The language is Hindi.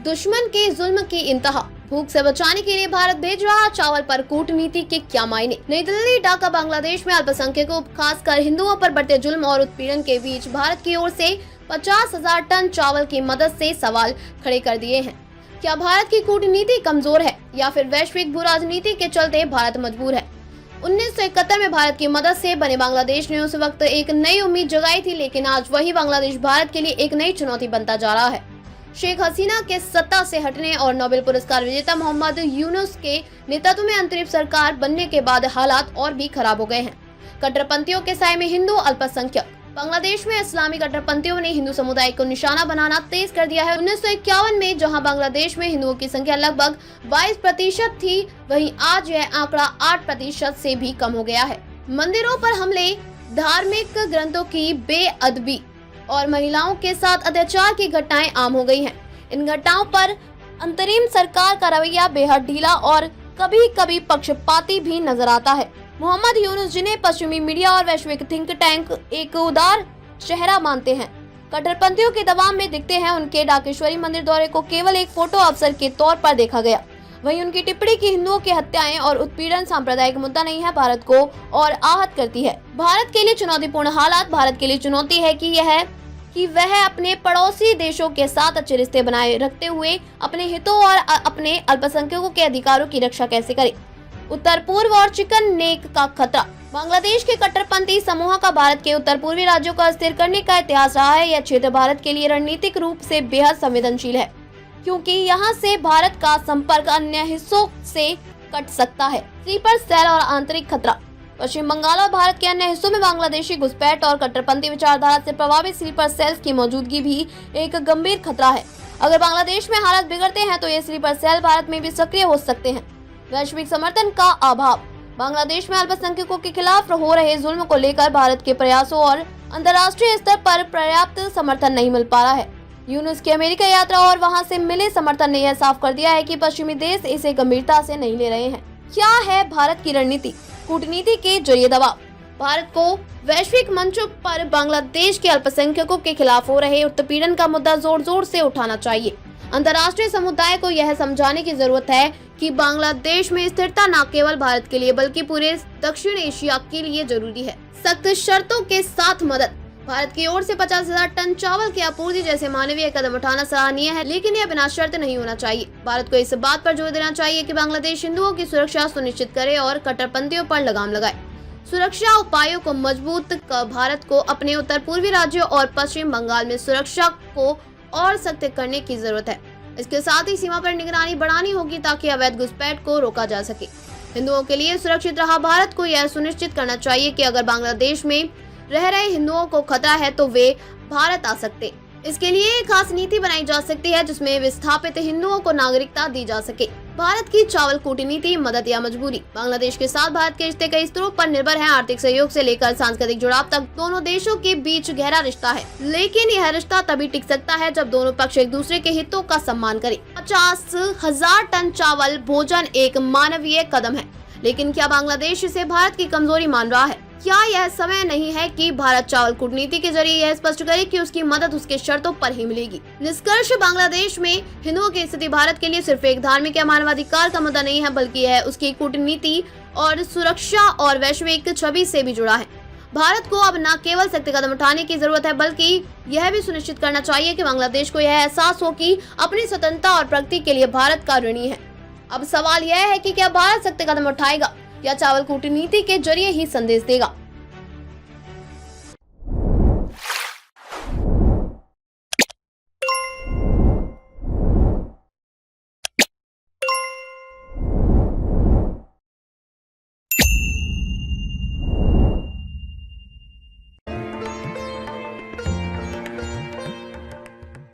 दुश्मन के जुल्म की इंतहा, भूख से बचाने के लिए भारत भेज रहा चावल पर कूटनीति के क्या मायने। नई दिल्ली, ढाका, बांग्लादेश में अल्पसंख्यकों खासकर हिंदुओं पर बढ़ते जुल्म और उत्पीड़न के बीच भारत की ओर से 50,000 टन चावल की मदद से सवाल खड़े कर दिए हैं। क्या भारत की कूटनीति कमजोर है या फिर वैश्विक भू राजनीति के चलते भारत मजबूर है। 1971 में भारत की मदद से बने बांग्लादेश ने उस वक्त एक नई उम्मीद जगाई थी, लेकिन आज वही बांग्लादेश भारत के लिए एक नई चुनौती बनता जा रहा है। शेख हसीना के सत्ता से हटने और नोबेल पुरस्कार विजेता मोहम्मद यूनुस के नेतृत्व में अंतरिम सरकार बनने के बाद हालात और भी खराब हो गए हैं। कट्टरपंथियों के साए में हिंदू अल्पसंख्यक। बांग्लादेश में इस्लामी कट्टरपंथियों ने हिंदू समुदाय को निशाना बनाना तेज कर दिया है। 1951 में जहां बांग्लादेश में हिंदुओं की संख्या लगभग 22% थी, वहीं आज यह आंकड़ा 8% से भी कम हो गया है। मंदिरों पर हमले, धार्मिक ग्रंथों की बेअदबी और महिलाओं के साथ अत्याचार की घटनाएं आम हो गई हैं। इन घटनाओं पर अंतरिम सरकार का रवैया बेहद ढीला और कभी कभी पक्षपाती भी नजर आता है। मोहम्मद यूनुस, जिन्हें पश्चिमी मीडिया और वैश्विक थिंक टैंक एक उदार चेहरा मानते हैं, कट्टरपंथियों के दबाव में दिखते हैं। उनके ढाकेश्वरी मंदिर दौरे को केवल एक फोटो अवसर के तौर पर देखा गया। वहीं उनकी टिप्पणी की हिंदुओं की हत्याएं और उत्पीड़न सांप्रदायिक मुद्दा नहीं है, भारत को और आहत करती है। भारत के लिए चुनौतीपूर्ण हालात। भारत के लिए चुनौती है कि वह अपने पड़ोसी देशों के साथ अच्छे रिश्ते बनाए रखते हुए अपने हितों और अपने अल्पसंख्यकों के अधिकारों की रक्षा कैसे करे। उत्तर पूर्व और चिकन नेक का खतरा। बांग्लादेश के कट्टरपंथी समूह का भारत के उत्तर पूर्वी राज्यों को अस्थिर करने का इतिहास रहा है। यह क्षेत्र भारत के लिए रणनीतिक रूप से बेहद संवेदनशील है, क्योंकि यहाँ से भारत का संपर्क अन्य हिस्सों से कट सकता है। स्लीपर सेल और आंतरिक खतरा। पश्चिम बंगाल और भारत के अन्य हिस्सों में बांग्लादेशी घुसपैठ और कट्टरपंथी विचारधारा से प्रभावित स्लीपर सेल्स की मौजूदगी भी एक गंभीर खतरा है। अगर बांग्लादेश में हालात बिगड़ते हैं तो ये स्लीपर सेल भारत में भी सक्रिय हो सकते हैं। वैश्विक समर्थन का अभाव। बांग्लादेश में अल्पसंख्यकों के खिलाफ हो रहे जुल्म को लेकर भारत के प्रयासों और अंतर्राष्ट्रीय स्तर पर पर्याप्त समर्थन नहीं मिल पा रहा है। यूनुस की अमेरिका यात्रा और वहां से मिले समर्थन ने यह साफ कर दिया है कि पश्चिमी देश इसे गंभीरता से नहीं ले रहे हैं। क्या है भारत की रणनीति? कूटनीति के जरिए दबाव। भारत को वैश्विक मंचों पर बांग्लादेश के अल्पसंख्यकों के खिलाफ हो रहे उत्पीड़न का मुद्दा जोर जोर से उठाना चाहिए। अंतर्राष्ट्रीय समुदाय को यह समझाने की जरूरत है कि बांग्लादेश में स्थिरता न केवल भारत के लिए बल्कि पूरे दक्षिण एशिया के लिए जरूरी है। सख्त शर्तों के साथ मदद। भारत की ओर से 50,000 टन चावल की आपूर्ति जैसे मानवीय कदम उठाना सराहनीय है, लेकिन यह बिना शर्त नहीं होना चाहिए। भारत को इस बात पर जोर देना चाहिए कि बांग्लादेश हिंदुओं की सुरक्षा सुनिश्चित करे और कट्टरपंथियों पर लगाम लगाए। सुरक्षा उपायों को मजबूत कर भारत को अपने उत्तर पूर्वी राज्यों और पश्चिम बंगाल में सुरक्षा को और सख्त करने की जरूरत है। इसके साथ ही सीमा पर निगरानी बढ़ानी होगी ताकि अवैध घुसपैठ को रोका जा सके। हिंदुओं के लिए सुरक्षित रहा भारत को यह सुनिश्चित करना चाहिए कि अगर बांग्लादेश में रह रहे हिंदुओं को खतरा है तो वे भारत आ सकते। इसके लिए एक खास नीति बनाई जा सकती है जिसमें विस्थापित हिंदुओं को नागरिकता दी जा सके। भारत की चावल कूटनीति, मदद या मजबूरी। बांग्लादेश के साथ भारत के रिश्ते कई स्तरों पर निर्भर हैं। आर्थिक सहयोग से लेकर सांस्कृतिक जुड़ाव तक दोनों देशों के बीच गहरा रिश्ता है, लेकिन यह रिश्ता तभी टिक सकता है जब दोनों पक्ष एक दूसरे के हितों का सम्मान करें। 50,000 टन चावल भोजन एक मानवीय कदम है, लेकिन क्या बांग्लादेश इसे भारत की कमजोरी मान रहा है? क्या यह समय नहीं है कि भारत चावल कूटनीति के जरिए यह स्पष्ट करे कि उसकी मदद उसके शर्तों पर ही मिलेगी? निष्कर्ष, बांग्लादेश में हिंदुओं की स्थिति भारत के लिए सिर्फ एक धार्मिक या मानवाधिकार का मुद्दा नहीं है, बल्कि यह उसकी कूटनीति और सुरक्षा और वैश्विक छवि से भी जुड़ा है। भारत को अब न केवल सख्त कदम उठाने की जरूरत है, बल्कि यह भी सुनिश्चित करना चाहिए कि बांग्लादेश को यह एहसास हो कि अपनी स्वतंत्रता और प्रगति के लिए भारत का ऋणी है। अब सवाल यह है कि क्या भारत सख्त कदम उठाएगा या चावल कूटनीति के जरिए ही संदेश देगा?